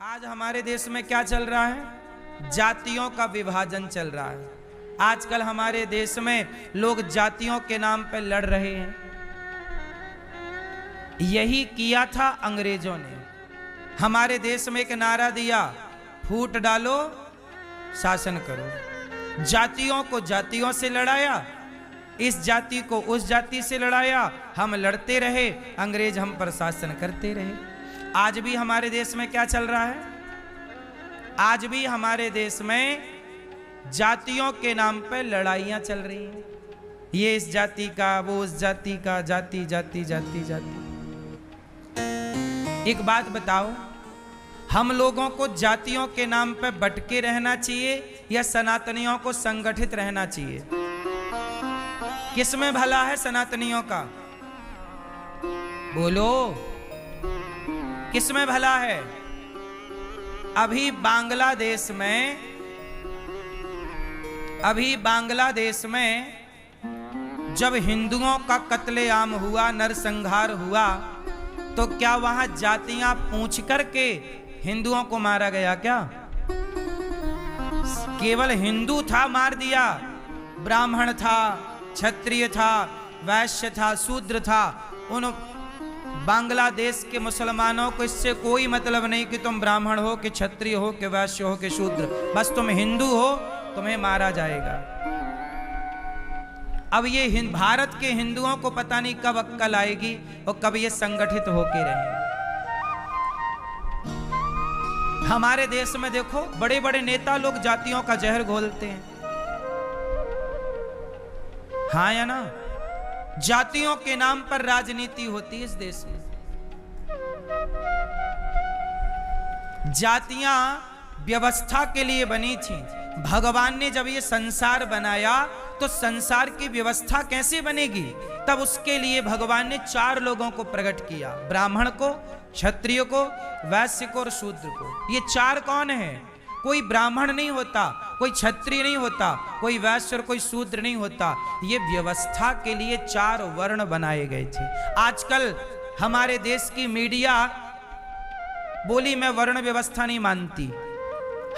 आज हमारे देश में क्या चल रहा है? जातियों का विभाजन चल रहा है। आजकल हमारे देश में लोग जातियों के नाम पर लड़ रहे हैं। यही किया था अंग्रेजों ने। हमारे देश में एक नारा दिया, फूट डालो शासन करो। जातियों को जातियों से लड़ाया, इस जाति को उस जाति से लड़ाया। हम लड़ते रहे, अंग्रेज हम पर शासन करते रहे। आज भी हमारे देश में क्या चल रहा है? आज भी हमारे देश में जातियों के नाम पर लड़ाइयां चल रही हैं। ये इस जाति का, वो उस जाति का, जाति जाति जाति जाति। एक बात बताओ, हम लोगों को जातियों के नाम पर भटके रहना चाहिए या सनातनियों को संगठित रहना चाहिए? किसमें भला है सनातनियों का? बोलो, किसमें भला है? अभी बांग्लादेश में जब हिंदुओं का कत्लेआम हुआ, नरसंहार हुआ, तो क्या वहां जातियां पूछ करके हिंदुओं को मारा गया क्या? केवल हिंदू था मार दिया, ब्राह्मण था, क्षत्रिय था, वैश्य था, शूद्र था। उन बांग्लादेश के मुसलमानों को इससे कोई मतलब नहीं कि तुम ब्राह्मण हो, कि क्षत्रिय हो, कि वैश्य हो, कि शूद्र। बस तुम हिंदू हो, तुम्हें मारा जाएगा। अब ये भारत के हिंदुओं को पता नहीं कब अक्ल आएगी और कब ये संगठित होके रहेंगे। हमारे देश में देखो, बड़े बड़े नेता लोग जातियों का जहर घोलते हैं। हाँ या ना? जातियों के नाम पर राजनीति होती है इस देश में। जातियां व्यवस्था के लिए बनी थी। भगवान ने जब ये संसार बनाया तो संसार की व्यवस्था कैसे बनेगी? तब उसके लिए भगवान ने 4 लोगों को प्रकट किया, ब्राह्मण को, क्षत्रिय को, वैश्य को और शूद्र को। ये 4 कौन है? कोई ब्राह्मण नहीं होता, कोई क्षत्रिय नहीं होता, कोई वैश्य और कोई शूद्र नहीं होता। ये व्यवस्था के लिए 4 वर्ण बनाए गए थे। आजकल हमारे देश की मीडिया बोली मैं वर्ण व्यवस्था नहीं मानती।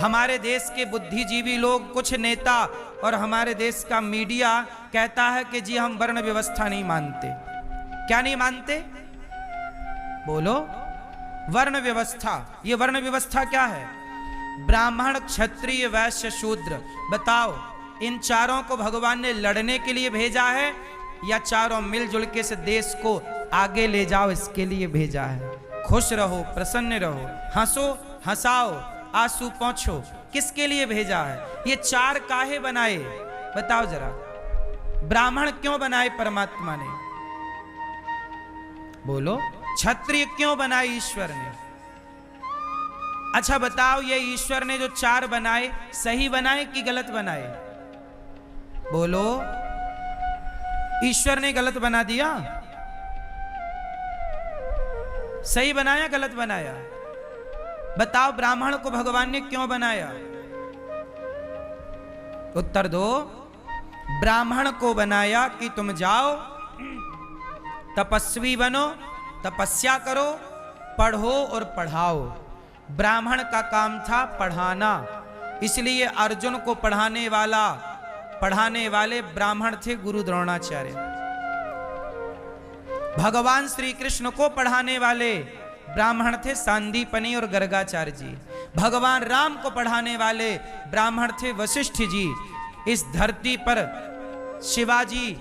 हमारे देश के बुद्धिजीवी लोग, कुछ नेता और हमारे देश का मीडिया कहता है कि जी हम वर्ण व्यवस्था नहीं मानते। क्या नहीं मानते? बोलो, वर्ण व्यवस्था। ये वर्ण व्यवस्था क्या है? ब्राह्मण, क्षत्रिय, वैश्य, शूद्र। बताओ, इन 4 को भगवान ने लड़ने के लिए भेजा है या 4 मिलजुल के इस देश को आगे ले जाओ इसके लिए भेजा है? खुश रहो, प्रसन्न रहो, हंसो, हंसाओ, आंसू पोंछो, किसके लिए भेजा है? ये 4 काहे बनाए? बताओ जरा। ब्राह्मण क्यों बनाए परमात्मा ने? बोलो। क्षत्रिय क्यों बनाए ईश्वर ने? अच्छा बताओ, ये ईश्वर ने जो 4 बनाए, सही बनाए कि गलत बनाए? बोलो। ईश्वर ने गलत बना दिया? सही बनाया, गलत बनाया? बताओ, ब्राह्मण को भगवान ने क्यों बनाया? उत्तर दो। ब्राह्मण को बनाया कि तुम जाओ, तपस्वी बनो, तपस्या करो, पढ़ो और पढ़ाओ। ब्राह्मण का काम था पढ़ाना, इसलिए अर्जुन को पढ़ाने वाले ब्राह्मण थे गुरु द्रोणाचार्य। भगवान श्री कृष्ण को पढ़ाने वाले ब्राह्मण थे सांदीपनि और गर्गाचार्य जी। भगवान राम को पढ़ाने वाले ब्राह्मण थे वशिष्ठ जी। इस धरती पर शिवाजी,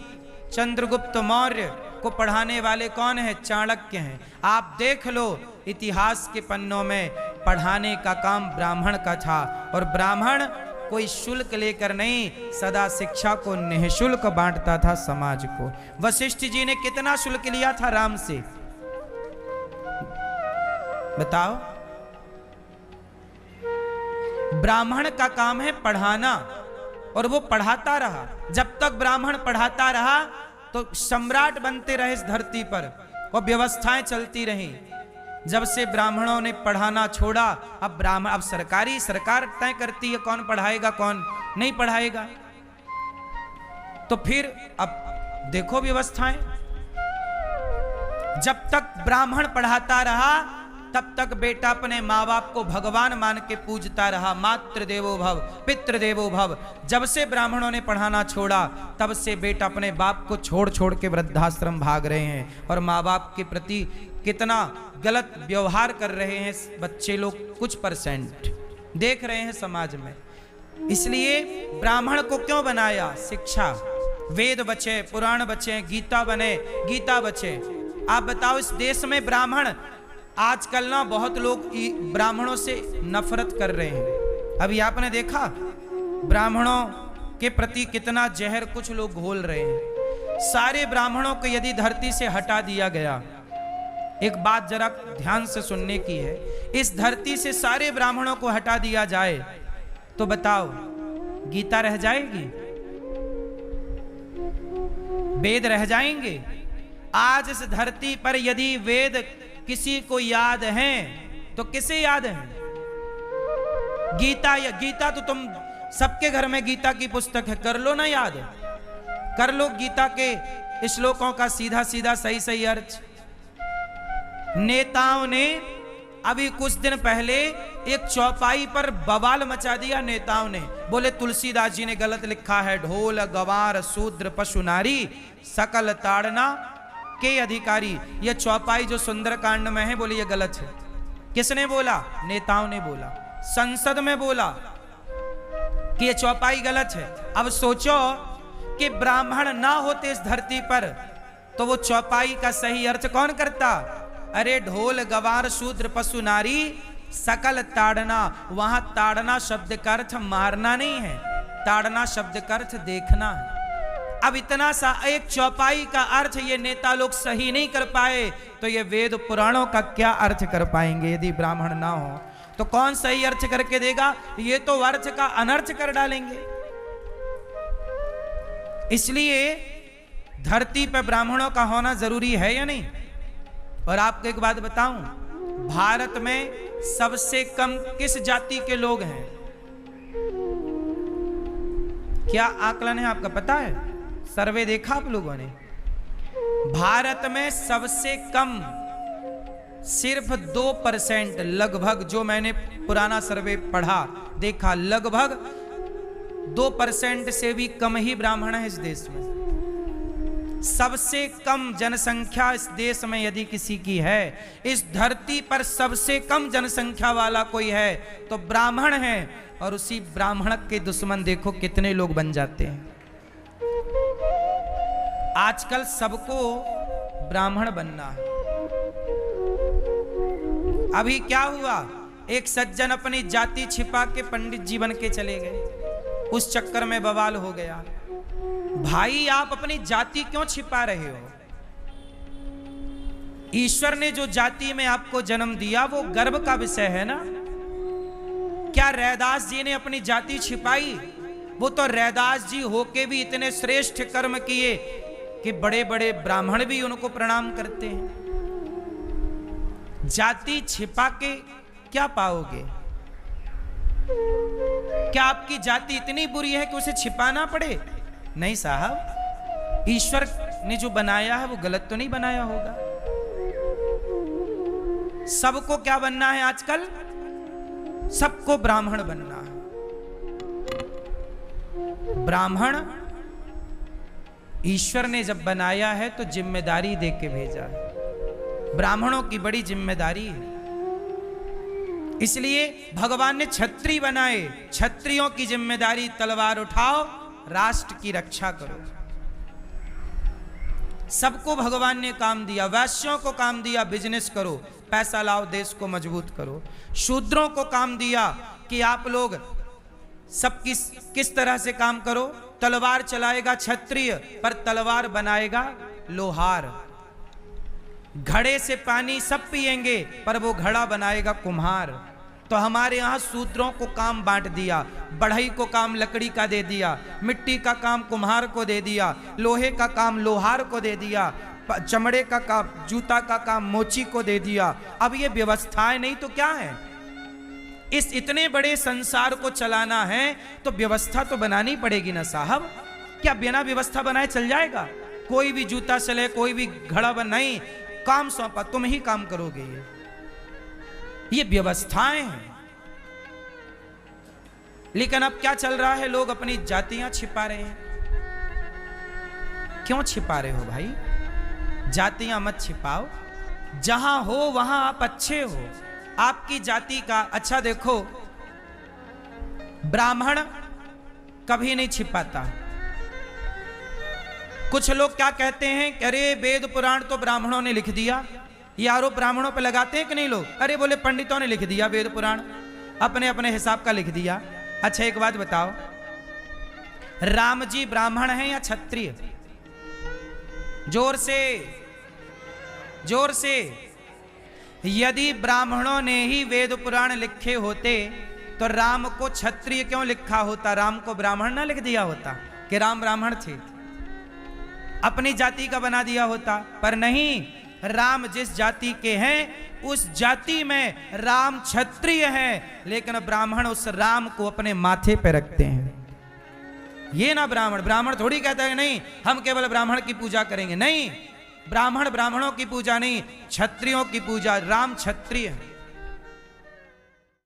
चंद्रगुप्त मौर्य को पढ़ाने वाले कौन है? चाणक्य हैं। आप देख लो, इतिहास के पन्नों में पढ़ाने का काम ब्राह्मण का था। और ब्राह्मण कोई शुल्क लेकर नहीं, सदा शिक्षा को निःशुल्क बांटता था समाज को। वशिष्ठ जी ने कितना शुल्क लिया था राम से? बताओ। ब्राह्मण का काम है पढ़ाना, और वो पढ़ाता रहा। जब तक ब्राह्मण पढ़ाता रहा तो सम्राट बनते रहे इस धरती पर और व्यवस्थाएं चलती रहीं। जब से ब्राह्मणों ने पढ़ाना छोड़ा, अब सरकार तय करती है कौन पढ़ाएगा कौन नहीं पढ़ाएगा। तो फिर अब देखो व्यवस्थाएं, जब तक ब्राह्मण पढ़ाता रहा तब तक बेटा अपने माँ बाप को भगवान मान के पूजता रहा। मातृ देवो भव पितृ देवो भव। जब से ब्राह्मणों ने पढ़ाना छोड़ा तब से बेटा अपने बाप को छोड़ छोड़ के वृद्धाश्रम भाग रहे हैं और माँ बाप के प्रति कितना गलत व्यवहार कर रहे हैं बच्चे लोग, कुछ परसेंट देख रहे हैं समाज में। इसलिए ब्राह्मण को क्यों बनाया? शिक्षा, वेद बचे, पुराण बचे, गीता बने, गीता बचे। आप बताओ इस देश में ब्राह्मण, आजकल ना बहुत लोग ब्राह्मणों से नफरत कर रहे हैं। अभी आपने देखा ब्राह्मणों के प्रति कितना जहर कुछ लोग घोल रहे हैं। सारे ब्राह्मणों को यदि धरती से हटा दिया गया, एक बात जरा ध्यान से सुनने की है, इस धरती से सारे ब्राह्मणों को हटा दिया जाए तो बताओ गीता रह जाएगी? वेद रह जाएंगे? आज इस धरती पर यदि वेद किसी को याद हैं तो किसे याद हैं? गीता, या गीता तो तुम सबके घर में गीता की पुस्तक है, कर लो ना याद, कर लो गीता के श्लोकों का सीधा सीधा सही सही अर्थ। नेताओं ने अभी कुछ दिन पहले एक चौपाई पर बवाल मचा दिया। नेताओं ने बोले तुलसीदास जी ने गलत लिखा है, ढोल गवार शूद्र पशु नारी सकल ताड़ना के अधिकारी। यह चौपाई जो सुंदरकांड में है, बोले ये गलत है। किसने बोला? नेताओं ने बोला, संसद में बोला कि ये चौपाई गलत है। अब सोचो कि ब्राह्मण ना होते इस धरती पर तो वो चौपाई का सही अर्थ कौन करता? अरे ढोल गवार शूद्र पशु नारी सकल ताड़ना, वहां ताड़ना शब्द का अर्थ मारना नहीं है, ताड़ना शब्द का अर्थ देखना है। अब इतना सा एक चौपाई का अर्थ ये नेता लोग सही नहीं कर पाए तो ये वेद पुराणों का क्या अर्थ कर पाएंगे? यदि ब्राह्मण ना हो तो कौन सही अर्थ करके देगा? ये तो अर्थ का अनर्थ कर डालेंगे। इसलिए धरती पर ब्राह्मणों का होना जरूरी है या नहीं? और आपको एक बात बताऊं, भारत में सबसे कम किस जाति के लोग हैं? क्या आकलन है आपका पता है? सर्वे देखा आप लोगों ने? भारत में सबसे कम सिर्फ 2% लगभग, जो मैंने पुराना सर्वे पढ़ा देखा, लगभग 2% से भी कम ही ब्राह्मण है इस देश में। सबसे कम जनसंख्या इस देश में यदि किसी की है, इस धरती पर सबसे कम जनसंख्या वाला कोई है तो ब्राह्मण है। और उसी ब्राह्मण के दुश्मन देखो कितने लोग बन जाते हैं। आजकल सबको ब्राह्मण बनना है। अभी क्या हुआ, एक सज्जन अपनी जाति छिपा के पंडित जी बन के चले गए, उस चक्कर में बवाल हो गया। भाई आप अपनी जाति क्यों छिपा रहे हो? ईश्वर ने जो जाति में आपको जन्म दिया वो गर्व का विषय है ना। क्या रैदास जी ने अपनी जाति छिपाई? वो तो रैदास जी होके भी इतने श्रेष्ठ कर्म किए कि बड़े बड़े ब्राह्मण भी उनको प्रणाम करते हैं। जाति छिपा के क्या पाओगे? क्या आपकी जाति इतनी बुरी है कि उसे छिपाना पड़े? नहीं साहब, ईश्वर ने जो बनाया है वो गलत तो नहीं बनाया होगा। सबको क्या बनना है आजकल? सबको ब्राह्मण बनना है। ब्राह्मण ईश्वर ने जब बनाया है तो जिम्मेदारी दे के भेजा है। ब्राह्मणों की बड़ी जिम्मेदारी है। इसलिए भगवान ने क्षत्रिय बनाए। क्षत्रियों की जिम्मेदारी तलवार उठाओ, राष्ट्र की रक्षा करो। सबको भगवान ने काम दिया। वैश्यों को काम दिया बिजनेस करो, पैसा लाओ, देश को मजबूत करो। शूद्रों को काम दिया कि आप लोग सब किस तरह से काम करो। तलवार चलाएगा क्षत्रिय, पर तलवार बनाएगा लोहार। घड़े से पानी सब पिएंगे, पर वो घड़ा बनाएगा कुम्हार। तो हमारे यहाँ शूद्रों को काम बांट दिया। बढ़ई को काम लकड़ी का दे दिया, मिट्टी का काम कुम्हार को दे दिया, लोहे का काम लोहार को दे दिया, चमड़े का काम, जूता का काम मोची को दे दिया। अब ये व्यवस्थाएं नहीं तो क्या है? इस इतने बड़े संसार को चलाना है तो व्यवस्था तो बनानी पड़ेगी ना साहब। क्या बिना व्यवस्था बनाए चल जाएगा? कोई भी जूता चले, कोई भी घड़ा बन नहीं, काम सौंपा, तुम ही काम करोगे। ये ये व्यवस्थाएं हैं। लेकिन अब क्या चल रहा है, लोग अपनी जातियां छिपा रहे हैं। क्यों छिपा रहे हो भाई? जातियां मत छिपाओ, जहां हो वहां आप अच्छे हो, आपकी जाति का। अच्छा देखो, ब्राह्मण कभी नहीं छिपाता। कुछ लोग क्या कहते हैं कि अरे वेद पुराण तो ब्राह्मणों ने लिख दिया। ये आरोप ब्राह्मणों पे लगाते हैं कि नहीं लोग? अरे बोले पंडितों ने लिख दिया वेद पुराण, अपने अपने हिसाब का लिख दिया। अच्छा एक बात बताओ, राम जी ब्राह्मण हैं या क्षत्रिय? जोर से, जोर से। यदि ब्राह्मणों ने ही वेद पुराण लिखे होते तो राम को क्षत्रिय क्यों लिखा होता? राम को ब्राह्मण ना लिख दिया होता कि राम ब्राह्मण थे, अपनी जाति का बना दिया होता। पर नहीं, राम जिस जाति के हैं उस जाति में राम क्षत्रिय हैं, लेकिन ब्राह्मण उस राम को अपने माथे पे रखते हैं। ये ना ब्राह्मण थोड़ी कहता है नहीं हम केवल ब्राह्मण की पूजा करेंगे। नहीं, ब्राह्मणों की पूजा नहीं, क्षत्रियों की पूजा। राम क्षत्रिय है।